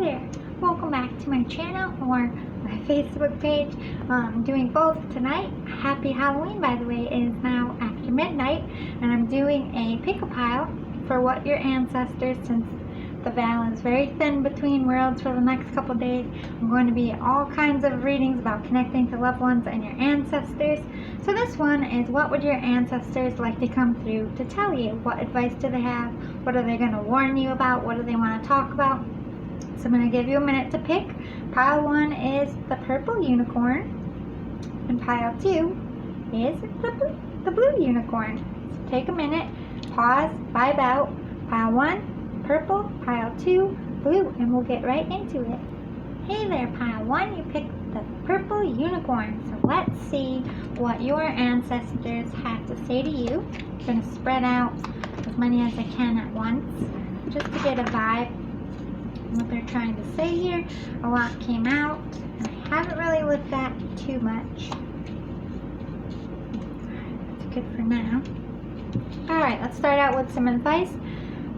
there, welcome back to my channel or my Facebook page. I'm doing both tonight. Happy Halloween, by the way. It is now after midnight and I'm doing a pick-a-pile for what your ancestors, since the veil is very thin between worlds for the next couple days. I'm going to be all kinds of readings about connecting to loved ones and your ancestors. So this one is, what would your ancestors like to come through to tell you? What advice do they have? What are they going to warn you about? What do they want to talk about? So I'm going to give you a minute to pick. Pile 1 is the purple unicorn, and pile 2 is the blue unicorn. So take a minute, pause, vibe out. Pile 1, purple, pile 2, blue, and we'll get right into it. Hey there, pile 1, you picked the purple unicorn. So let's see what your ancestors have to say to you. I'm going to spread out as many as I can at once, just to get a vibe what they're trying to say here. A lot came out, and I haven't really looked at too much. That's good for now. Alright, let's start out with some advice.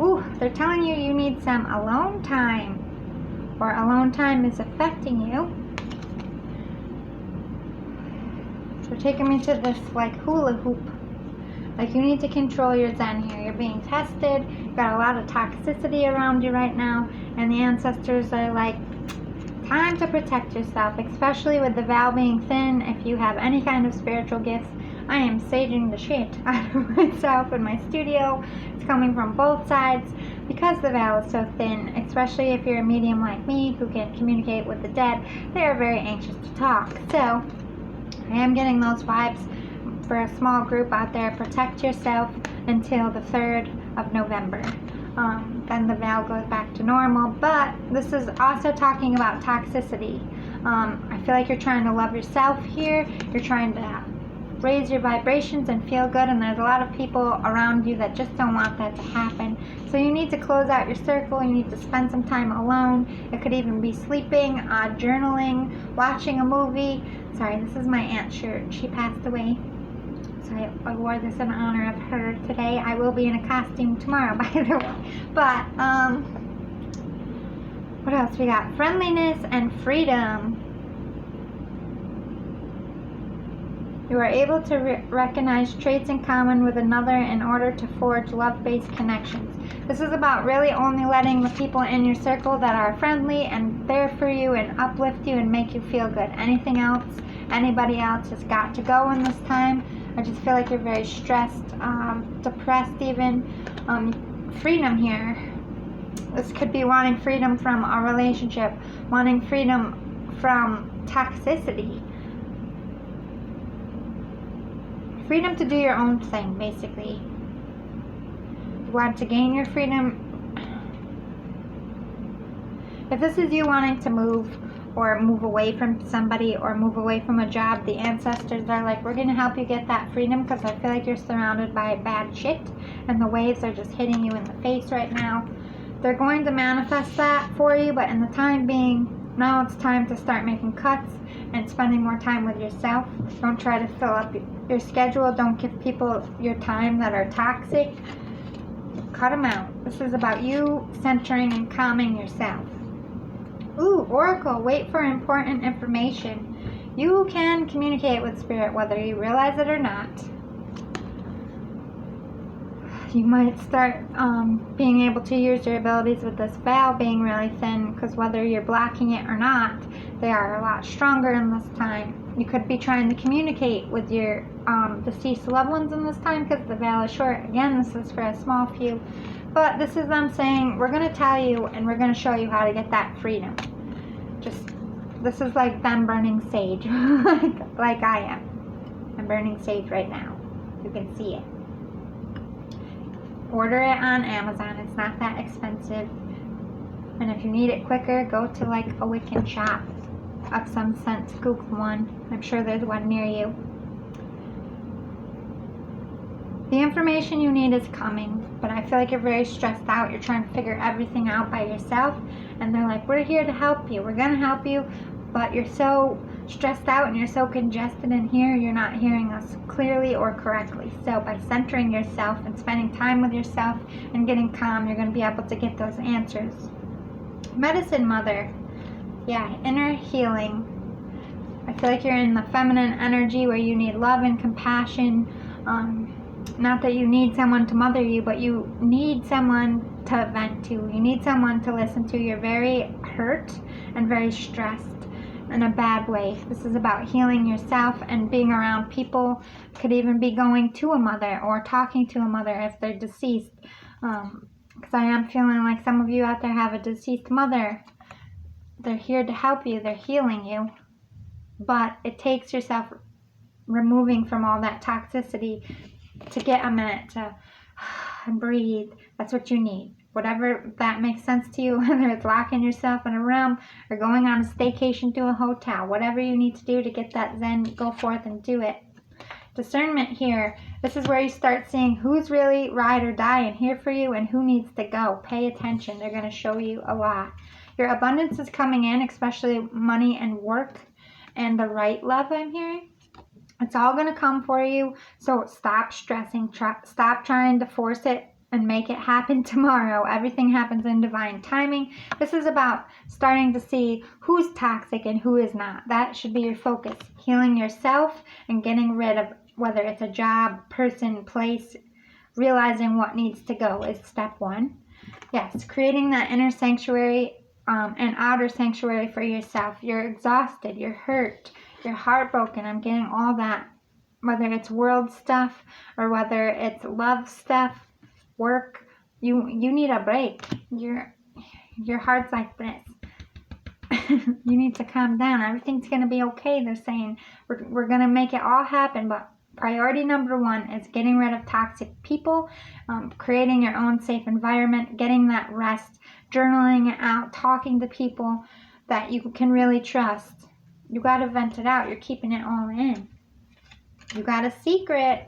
Ooh, they're telling you you need some alone time, or alone time is affecting you. So they're taking me to this like hula hoop. Like, you need to control your zen here. You're being tested. You've got a lot of toxicity around you right now. And the ancestors are like, time to protect yourself, especially with the veil being thin. If you have any kind of spiritual gifts, I am saging the shit out of myself in my studio. It's coming from both sides because the veil is so thin, especially if you're a medium like me who can communicate with the dead. They are very anxious to talk. So I am getting those vibes for a small group out there. Protect yourself until the 3rd of November. Then the veil goes back to normal. But this is also talking about toxicity. I feel like you're trying to love yourself here. You're trying to raise your vibrations and feel good, and there's a lot of people around you that just don't want that to happen. So you need to close out your circle. You need to spend some time alone. It could even be sleeping, journaling, watching a movie. Sorry, this is my aunt's shirt. She passed away. I wore this in honor of her today. I will be in a costume tomorrow, by the way. But, what else we got? Friendliness and freedom. You are able to recognize traits in common with another in order to forge love-based connections. This is about really only letting the people in your circle that are friendly and there for you and uplift you and make you feel good. Anything else, anybody else has got to go in this time. I just feel like you're very stressed, depressed even. Freedom here. This could be wanting freedom from a relationship, wanting freedom from toxicity. Freedom to do your own thing, basically. You want to gain your freedom. If this is you wanting to move, or move away from somebody, or move away from a job, the ancestors are like, we're going to help you get that freedom, because I feel like you're surrounded by bad shit and the waves are just hitting you in the face right now. They're going to manifest that for you, but in the time being, now it's time to start making cuts and spending more time with yourself. Don't try to fill up your schedule. Don't give people your time that are toxic. Cut them out. This is about you centering and calming yourself. Ooh, Oracle, wait for important information. You can communicate with Spirit whether you realize it or not. You might start being able to use your abilities with this veil being really thin, because whether you're blocking it or not, they are a lot stronger in this time. You could be trying to communicate with your deceased loved ones in this time because the veil is short. Again, this is for a small few. But this is them saying, we're going to tell you and we're going to show you how to get that freedom. This is like them burning sage, like I am. I'm burning sage right now. You can see it. Order it on Amazon. It's not that expensive. And if you need it quicker, go to like a Wiccan shop of some sense. Google one. I'm sure there's one near you. The information you need is coming, but I feel like you're very stressed out. You're trying to figure everything out by yourself, and they're like, we're here to help you. We're going to help you, but you're so stressed out and you're so congested in here, you're not hearing us clearly or correctly. So by centering yourself and spending time with yourself and getting calm, you're going to be able to get those answers. Medicine mother. Yeah, inner healing. I feel like you're in the feminine energy where you need love and compassion. Not that you need someone to mother you, but you need someone to vent to. You need someone to listen to. You're very hurt and very stressed in a bad way. This is about healing yourself and being around people. Could even be going to a mother or talking to a mother if they're deceased. Because I am feeling like some of you out there have a deceased mother. They're here to help you. They're healing you. But it takes yourself removing from all that toxicity to get a minute to breathe. That's what you need. Whatever that makes sense to you, whether it's locking yourself in a room or going on a staycation to a hotel, whatever you need to do to get that zen, go forth and do it. Discernment here. This is where you start seeing who's really ride or die and here for you and who needs to go. Pay attention. They're going to show you a lot. Your abundance is coming in, especially money and work and the right love I'm hearing. It's all going to come for you. So stop stressing. Stop trying to force it and make it happen tomorrow. Everything happens in divine timing. This is about starting to see who's toxic and who is not. That should be your focus. Healing yourself and getting rid of whether it's a job, person, place. Realizing what needs to go is step one. Yes, creating that inner sanctuary and outer sanctuary for yourself. You're exhausted. You're hurt. You're heartbroken. I'm getting all that. Whether it's world stuff or whether it's love stuff, work, you need a break. Your heart's like this. You need to calm down. Everything's going to be okay. They're saying we're going to make it all happen, but priority number one is getting rid of toxic people, creating your own safe environment, getting that rest, journaling it out, talking to people that you can really trust. You got to vent it out. You're keeping it all in. You got a secret,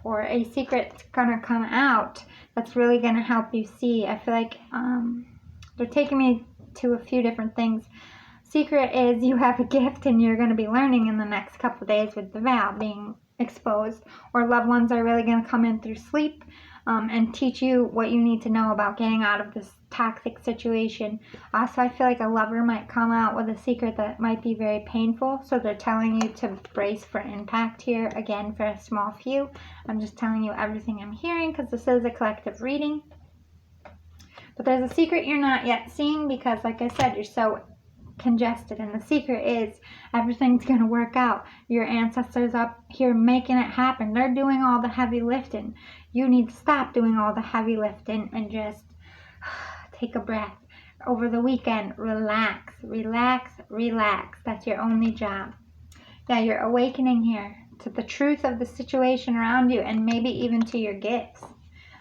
or a secret's gonna come out that's really gonna help you see. I feel like they're taking me to a few different things. Secret is you have a gift and you're gonna be learning in the next couple of days with the veil being exposed, or loved ones are really gonna come in through sleep and teach you what you need to know about getting out of this toxic situation. Also, I feel like a lover might come out with a secret that might be very painful, so they're telling you to brace for impact here. Again, for a small few, I'm just telling you everything I'm hearing because this is a collective reading. But there's a secret you're not yet seeing because, like I said, you're so congested, and the secret is everything's going to work out. Your ancestors up here making it happen. They're doing all the heavy lifting. You need to stop doing all the heavy lifting and just take a breath. Over the weekend, relax, relax, relax. That's your only job. Yeah, you're awakening here to the truth of the situation around you and maybe even to your gifts.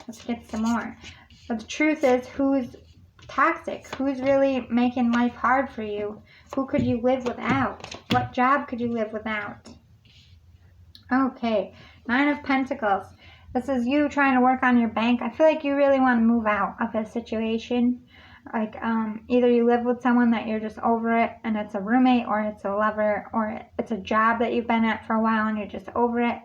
Let's get some more. But the truth is, who's toxic? Who's really making life hard for you? Who could you live without? What job could you live without? Okay, 9 of Pentacles. This is you trying to work on your bank. I feel like you really want to move out of a situation. Like either you live with someone that you're just over it and it's a roommate, or it's a lover, or it's a job that you've been at for a while and you're just over it.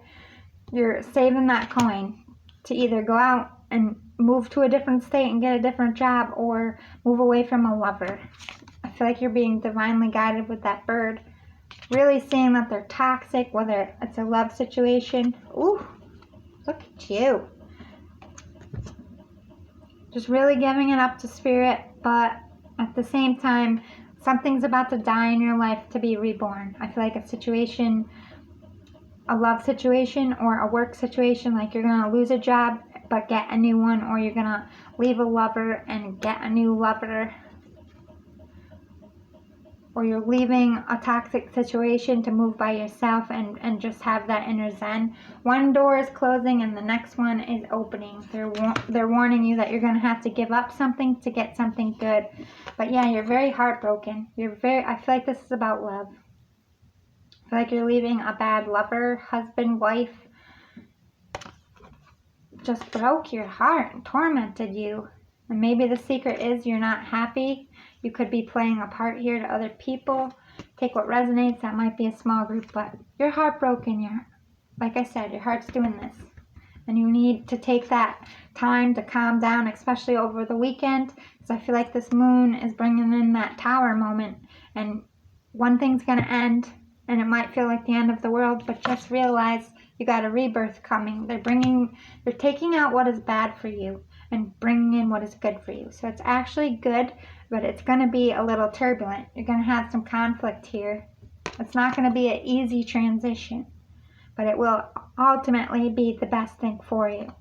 You're saving that coin to either go out and move to a different state and get a different job, or move away from a lover. I feel like you're being divinely guided with that bird. Really seeing that they're toxic, whether it's a love situation. Ooh. Look at you. Just really giving it up to spirit, but at the same time, something's about to die in your life to be reborn. I feel like a situation, a love situation or a work situation, like you're going to lose a job but get a new one, or you're going to leave a lover and get a new lover, or you're leaving a toxic situation to move by yourself and just have that inner zen. One door is closing and the next one is opening. They're warning you that you're going to have to give up something to get something good. But yeah, you're very heartbroken. I feel like this is about love. I feel like you're leaving a bad lover, husband, wife. Just broke your heart and tormented you. And maybe the secret is you're not happy. You could be playing a part here to other people. Take what resonates. That might be a small group, but you're heartbroken. Like I said, your heart's doing this. And you need to take that time to calm down, especially over the weekend, because I feel like this moon is bringing in that tower moment, and one thing's going to end, and it might feel like the end of the world, but just realize you got a rebirth coming. They're taking out what is bad for you and bringing in what is good for you. So it's actually good, but it's going to be a little turbulent. You're going to have some conflict here. It's not going to be an easy transition, but it will ultimately be the best thing for you.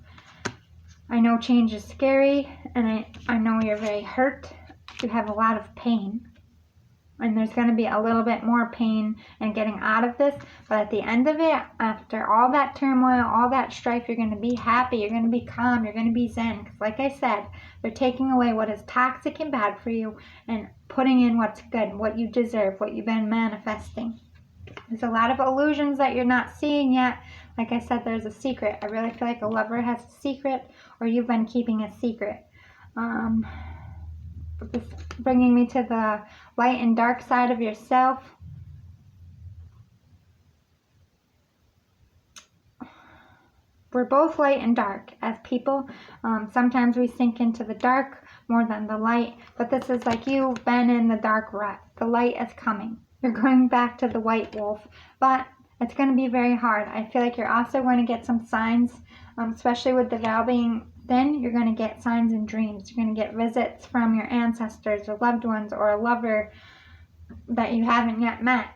I know change is scary, and I know you're very hurt. You have a lot of pain, and there's going to be a little bit more pain in getting out of this, but at the end of it, after all that turmoil, all that strife, you're going to be happy, you're going to be calm, you're going to be zen, because like I said, they're taking away what is toxic and bad for you and putting in what's good, what you deserve, what you've been manifesting. There's a lot of illusions that you're not seeing yet. Like I said, there's a secret. I really feel like a lover has a secret, or you've been keeping a secret. This bringing me to the light and dark side of yourself. We're both light and dark as people. Sometimes we sink into the dark more than the light, but this is like you've been in the dark rut. The light is coming. You're going back to the white wolf, but it's going to be very hard. I feel like you're also going to get some signs, especially with the veil being thin. You're going to get signs and dreams. You're going to get visits from your ancestors or loved ones or a lover that you haven't yet met.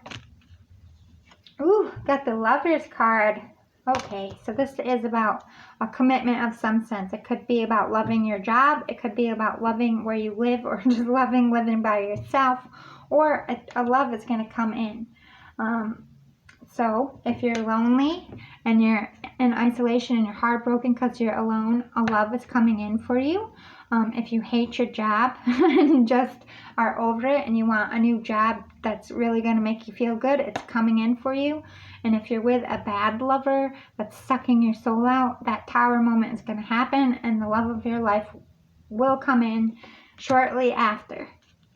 Ooh, got the Lover's card. Okay, so this is about a commitment of some sense. It could be about loving your job. It could be about loving where you live, or just loving living by yourself, or a love is going to come in. So if you're lonely and you're in isolation and you're heartbroken because you're alone, a love is coming in for you. If you hate your job and just are over it and you want a new job that's really going to make you feel good, it's coming in for you. And if you're with a bad lover that's sucking your soul out, that tower moment is going to happen, and the love of your life will come in shortly after.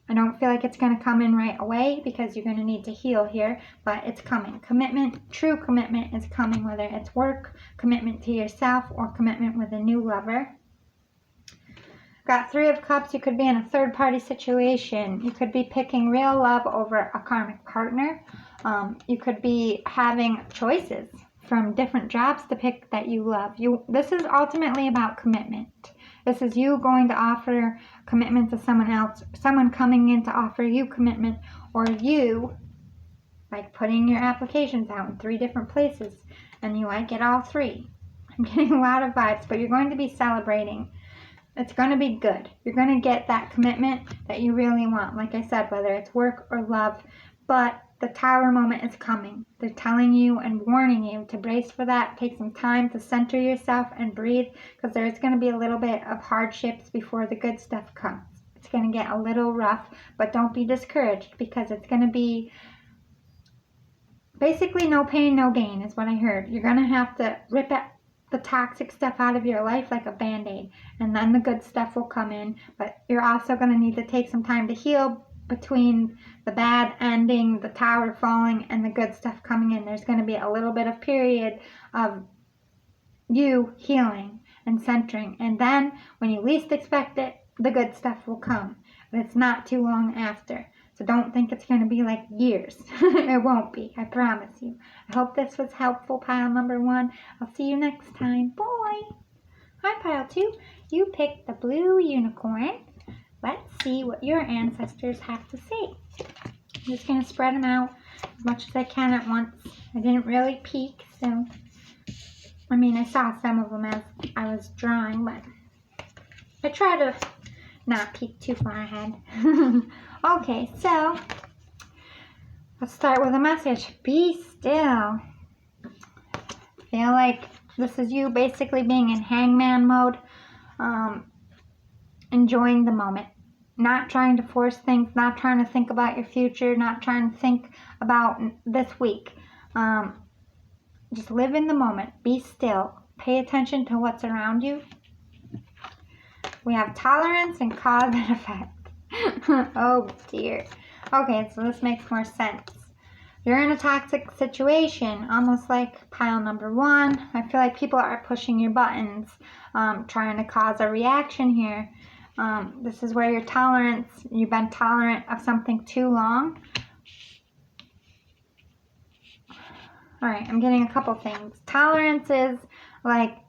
I don't feel like it's going to come in right away because you're going to need to heal here, but it's coming. Commitment, true commitment is coming, whether it's work, commitment to yourself, or commitment with a new lover. Got Three of Cups. You could be in a third-party situation. You could be picking real love over a karmic partner. You could be having choices from different jobs to pick that you love. This is ultimately about commitment. This is you going to offer commitment to someone else, someone coming in to offer you commitment, or you like putting your applications out in 3 different places and you might get all 3. I'm getting a lot of vibes, but you're going to be celebrating. It's going to be good. You're going to get that commitment that you really want. Like I said, whether it's work or love, but the tower moment is coming. They're telling you and warning you to brace for that. Take some time to center yourself and breathe, because there's going to be a little bit of hardships before the good stuff comes. It's going to get a little rough, but don't be discouraged, because it's going to be basically no pain, no gain is what I heard. You're going to have to rip the toxic stuff out of your life like a band-aid, and then the good stuff will come in, but you're also going to need to take some time to heal between the bad ending, the tower falling, and the good stuff coming in. There's going to be a little bit of period of you healing and centering, and then when you least expect it, the good stuff will come, but it's not too long after. So don't think it's going to be like years. It won't be, I promise you. I hope this was helpful, pile number 1. I'll see you next time. Bye. Hi, pile 2. You picked the blue unicorn. Let's see what your ancestors have to say. I'm just going to spread them out as much as I can at once. I didn't really peek, so... I mean, I saw some of them as I was drawing, but I try to not peek too far ahead. Okay, so let's start with a message. Be still. Feel like this is you basically being in hangman mode, enjoying the moment, not trying to force things, not trying to think about your future, not trying to think about this week. Just live in the moment. Be still. Pay attention to what's around you. We have tolerance and cause and effect. Oh dear. Okay, so this makes more sense. You're in a toxic situation, almost like pile number 1. I feel like people are pushing your buttons, trying to cause a reaction here. This is where your tolerance, you've been tolerant of something too long. Alright, I'm getting a couple things. Tolerance is like,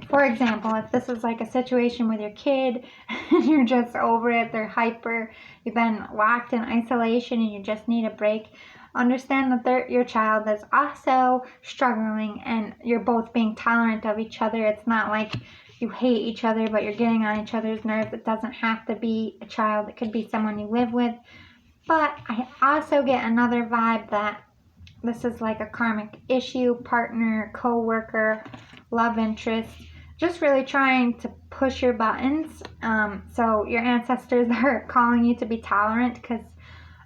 for example, if this is like a situation with your kid and you're just over it, they're hyper, you've been locked in isolation and you just need a break, understand that your child is also struggling and you're both being tolerant of each other. It's not like you hate each other, but you're getting on each other's nerves. It doesn't have to be a child. It could be someone you live with. But I also get another vibe that this is like a karmic issue, partner, co-worker, love interest, just really trying to push your buttons. So your ancestors are calling you to be tolerant because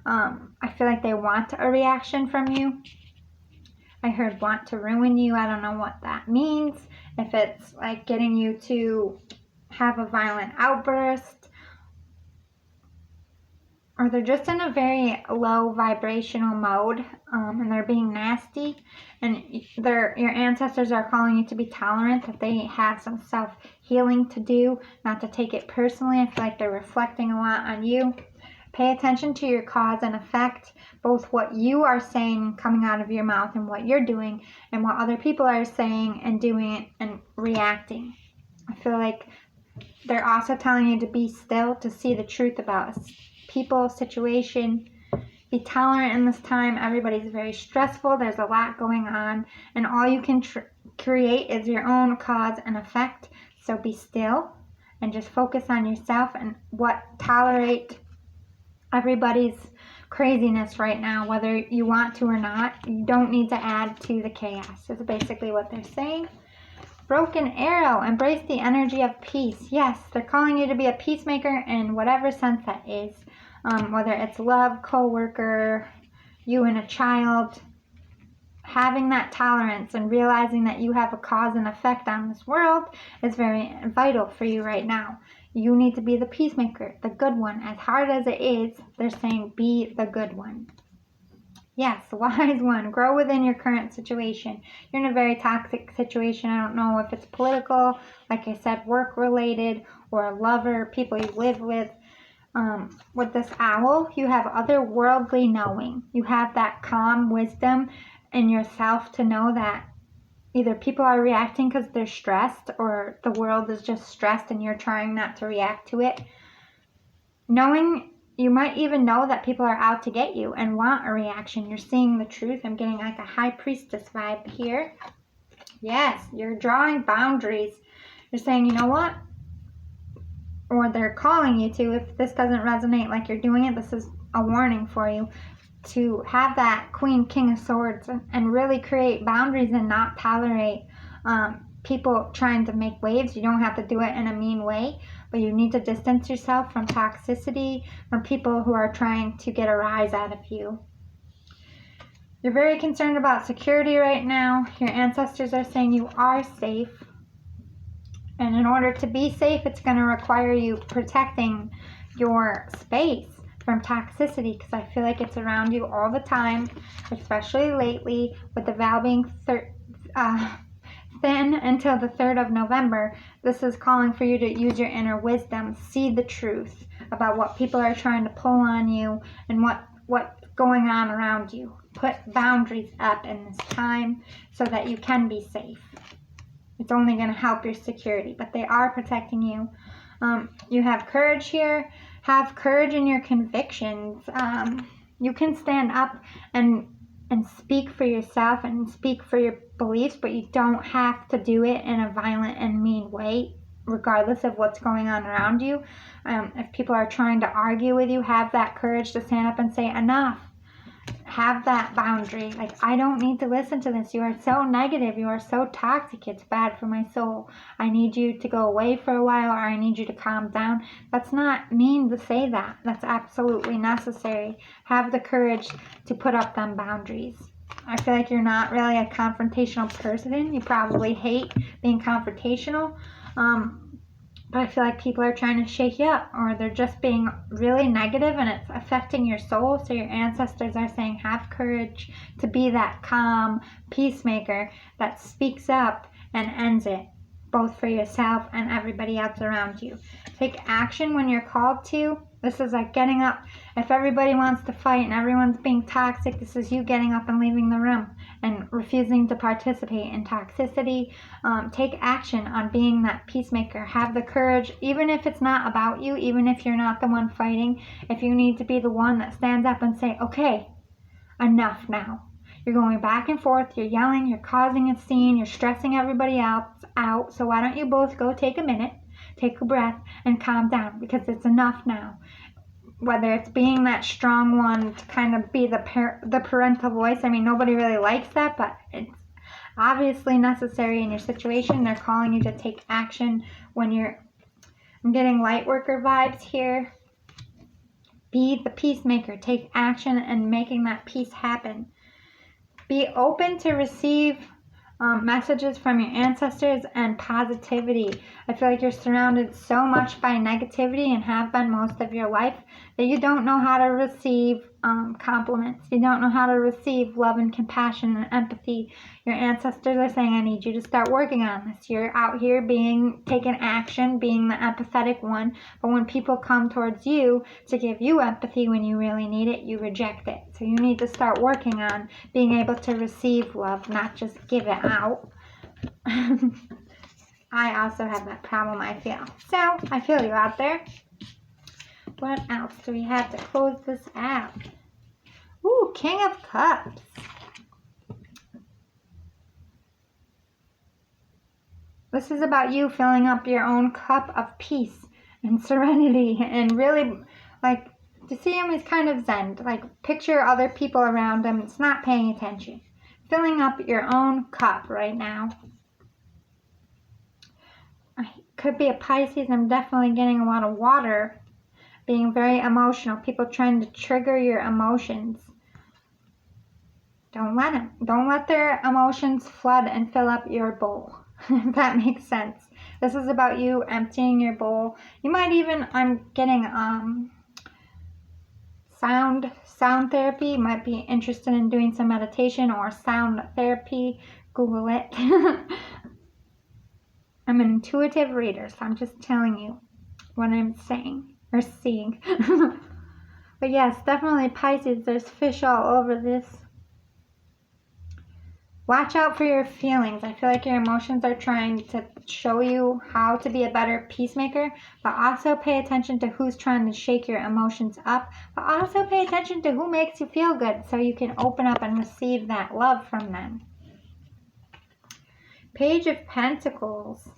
I feel like they want a reaction from you. I heard want to ruin you. I don't know what that means. If it's like getting you to have a violent outburst, or they're just in a very low vibrational mode, and they're being nasty, and your ancestors are calling you to be tolerant, that they have some self-healing to do, not to take it personally. I feel like they're reflecting a lot on you. Pay attention to your cause and effect, both what you are saying coming out of your mouth and what you're doing, and what other people are saying and doing and reacting. I feel like they're also telling you to be still, to see the truth about people, situation. Be tolerant in this time. Everybody's very stressful. There's a lot going on, and all you can create is your own cause and effect. So be still and just focus on yourself and tolerate everybody's craziness right now, whether you want to or not. You don't need to add to the chaos. That's basically what they're saying. Broken arrow, embrace the energy of peace. Yes, they're calling you to be a peacemaker in whatever sense that is. Whether it's love, co-worker, you and a child. Having that tolerance and realizing that you have a cause and effect on this world is very vital for you right now. You need to be the peacemaker, the good one. As hard as it is, they're saying be the good one. Yes, wise one. Grow within your current situation. You're in a very toxic situation. I don't know if it's political, like I said, work-related, or a lover, people you live with. With this owl, you have otherworldly knowing. You have that calm wisdom in yourself to know that either people are reacting because they're stressed, or the world is just stressed and you're trying not to react to it. Knowing, you might even know that people are out to get you and want a reaction. You're seeing the truth. I'm getting like a high priestess vibe here. Yes, you're drawing boundaries. You're saying, you know what? Or they're calling you to, if this doesn't resonate like you're doing it, this is a warning for you to have that Queen, King of Swords and really create boundaries and not tolerate people trying to make waves. You don't have to do it in a mean way, but you need to distance yourself from toxicity, from people who are trying to get a rise out of you. You're very concerned about security right now. Your ancestors are saying you are safe. And in order to be safe, it's going to require you protecting your space from toxicity, because I feel like it's around you all the time, especially lately with the vow being thin until the 3rd of November. This is calling for you to use your inner wisdom, see the truth about what people are trying to pull on you and what's going on around you. Put boundaries up in this time so that you can be safe. It's only going to help your security, but they are protecting you. You have courage here. Have courage in your convictions. You can stand up and speak for yourself and speak for your beliefs, but you don't have to do it in a violent and mean way, regardless of what's going on around you. If people are trying to argue with you, have that courage to stand up and say, enough. Have that boundary. Like, I don't need to listen to this. You are so negative. You are so toxic. It's bad for my soul. I need you to go away for a while, or I need you to calm down. That's not mean to say that. That's absolutely necessary. Have the courage to put up them boundaries. I feel like you're not really a confrontational person. You probably hate being confrontational. But I feel like people are trying to shake you up, or they're just being really negative and it's affecting your soul. So your ancestors are saying, have courage to be that calm peacemaker that speaks up and ends it, both for yourself and everybody else around you. Take action when you're called to. This is like getting up. If everybody wants to fight and everyone's being toxic, this is you getting up and leaving the room and refusing to participate in toxicity. Take action on being that peacemaker. Have the courage, even if it's not about you, even if you're not the one fighting, if you need to be the one that stands up and say, okay, enough now. You're going back and forth, you're yelling, you're causing a scene, you're stressing everybody else out, so why don't you both go take a minute, take a breath, and calm down, because it's enough now. Whether it's being that strong one to kind of be the parental voice. I mean, nobody really likes that, but it's obviously necessary in your situation. They're calling you to take action when I'm getting light worker vibes here. Be the peacemaker. Take action and making that peace happen. Be open to receive messages from your ancestors and positivity. I feel like you're surrounded so much by negativity and have been most of your life that you don't know how to receive compliments. You don't know how to receive love and compassion and empathy. Your ancestors are saying, I need you to start working on this. You're out here taking action, being the empathetic one, but when people come towards you to give you empathy when you really need it, you reject it. So you need to start working on being able to receive love, not just give it out. I also have that problem, I feel. So, I feel you out there. What else do we have to close this out? Ooh, King of Cups. This is about you filling up your own cup of peace and serenity and really, like, to see him is kind of zen. Like, picture other people around him. It's not paying attention. Filling up your own cup right now. Could be a Pisces. I'm definitely getting a lot of water. Being very emotional. People trying to trigger your emotions. Don't let them. Don't let their emotions flood and fill up your bowl. If that makes sense. This is about you emptying your bowl. You might even, I'm getting sound therapy. You might be interested in doing some meditation or sound therapy. Google it. I'm an intuitive reader, so I'm just telling you what I'm saying or seeing. But yes, definitely Pisces. There's fish all over this. Watch out for your feelings. I feel like your emotions are trying to show you how to be a better peacemaker, but also pay attention to who's trying to shake your emotions up, but also pay attention to who makes you feel good so you can open up and receive that love from them. Page of Pentacles.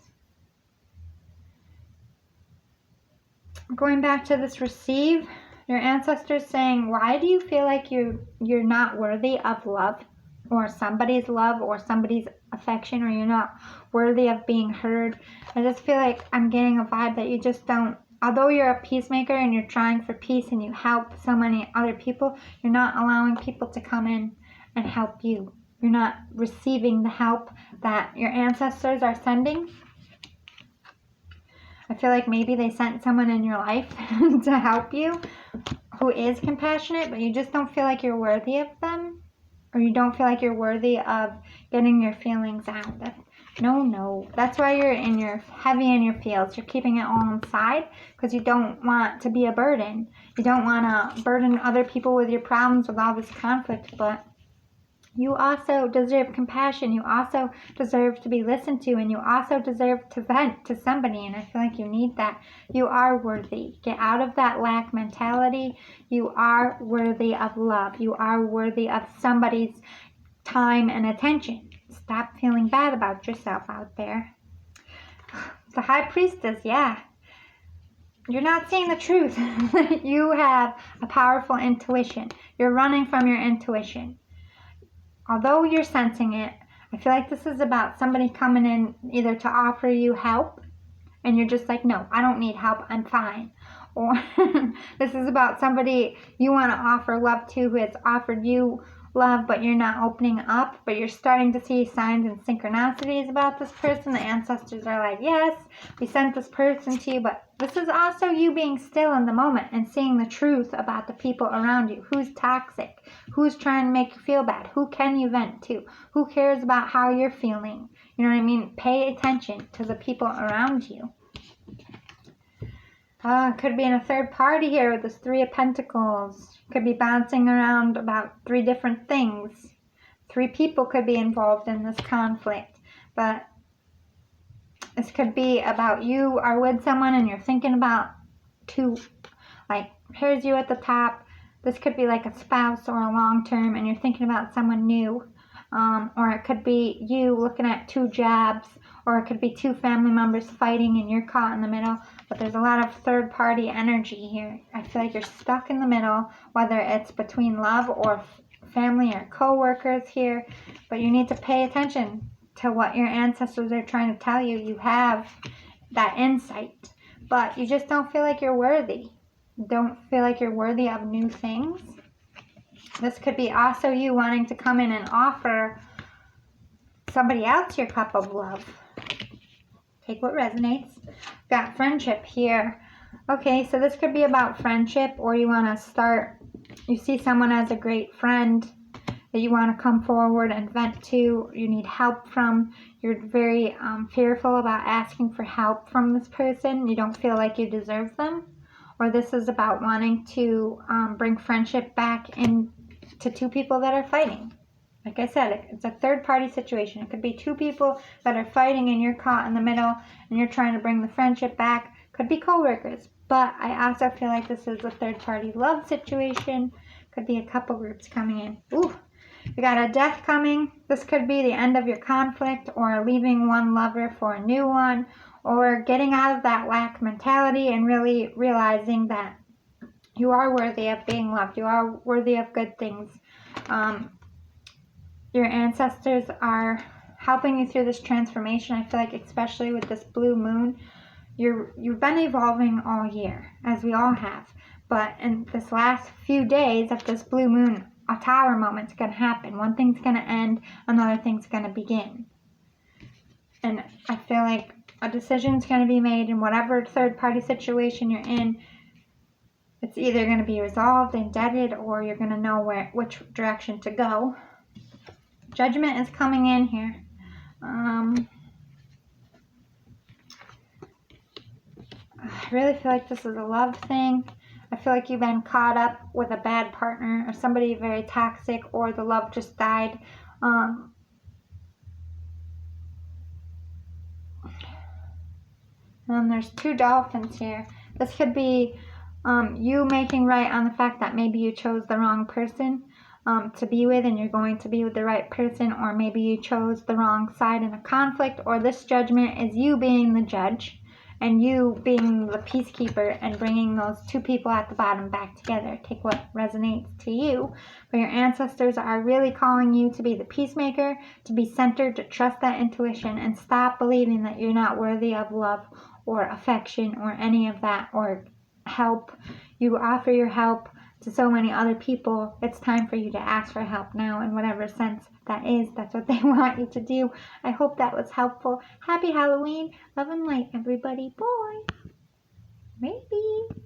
Going back to this receive, your ancestors saying, why do you feel like you're not worthy of love or somebody's love or somebody's affection, or you're not worthy of being heard? I just feel like I'm getting a vibe that you just don't, although you're a peacemaker and you're trying for peace and you help so many other people, you're not allowing people to come in and help you. You're not receiving the help that your ancestors are sending. I feel like maybe they sent someone in your life to help you who is compassionate, but you just don't feel like you're worthy of them, or you don't feel like you're worthy of getting your feelings out. No. That's why you're heavy in your feels. You're keeping it all inside because you don't want to be a burden. You don't want to burden other people with your problems, with all this conflict, but you also deserve compassion. You also deserve to be listened to, and you also deserve to vent to somebody, and I feel like you need that. You are worthy. Get out of that lack mentality. You are worthy of love. You are worthy of somebody's time and attention. Stop feeling bad about yourself out there. The High Priestess, yeah. You're not seeing the truth. You have a powerful intuition. You're running from your intuition. Although you're sensing it, I feel like this is about somebody coming in either to offer you help, and you're just like, no, I don't need help, I'm fine. Or this is about somebody you want to offer love to who has offered you love, but you're not opening up, but you're starting to see signs and synchronicities about this person. The ancestors are like, yes, we sent this person to you, but this is also you being still in the moment and seeing the truth about the people around you. Who's toxic? Who's trying to make you feel bad? Who can you vent to? Who cares about how you're feeling? You know what I mean? Pay attention to the people around you. Could be in a third party here with this Three of Pentacles. Could be bouncing around about 3 different things. 3 people could be involved in this conflict. But this could be about you are with someone and you're thinking about 2. Like, here's you at the top. This could be like a spouse or a long term and you're thinking about someone new. Or it could be you looking at 2 jobs. Or it could be 2 family members fighting and you're caught in the middle. But there's a lot of third-party energy here. I feel like you're stuck in the middle, whether it's between love or family or co-workers here. But you need to pay attention to what your ancestors are trying to tell you. You have that insight, but you just don't feel like you're worthy. Don't feel like you're worthy of new things. This could be also you wanting to come in and offer somebody else your cup of love. Take what resonates. Got friendship here. Okay, so this could be about friendship, or you want to start, you see someone as a great friend that you want to come forward and vent to, you need help from. You're very fearful about asking for help from this person. You don't feel like you deserve them. Or this is about wanting to bring friendship back into 2 people that are fighting. Like I said, it's a third-party situation. It could be 2 people that are fighting and you're caught in the middle and you're trying to bring the friendship back. Could be co-workers. But I also feel like this is a third-party love situation. Could be a couple groups coming in. Ooh, we got a death coming. This could be the end of your conflict or leaving one lover for a new one or getting out of that lack mentality and really realizing that you are worthy of being loved. You are worthy of good things. Your ancestors are helping you through this transformation. I feel like especially with this blue moon, you've been evolving all year, as we all have. But in this last few days of this blue moon, a tower moment's going to happen. One thing's going to end, another thing's going to begin. And I feel like a decision's going to be made in whatever third-party situation you're in. It's either going to be resolved and deaded, or you're going to know which direction to go. Judgment is coming in here. I really feel like this is a love thing. I feel like you've been caught up with a bad partner or somebody very toxic, or the love just died. And there's 2 dolphins here. This could be you making right on the fact that maybe you chose the wrong person to be with and you're going to be with the right person, or maybe you chose the wrong side in a conflict, or this judgment is you being the judge and you being the peacekeeper and bringing those 2 people at the bottom back together. Take what resonates to you. But your ancestors are really calling you to be the peacemaker, to be centered, to trust that intuition and stop believing that you're not worthy of love or affection or any of that, or help. You offer your help to so many other people. It's time for you to ask for help now, in whatever sense that is. That's what they want you to do. I hope that was helpful. Happy Halloween. Love and light, everybody. Bye. Maybe.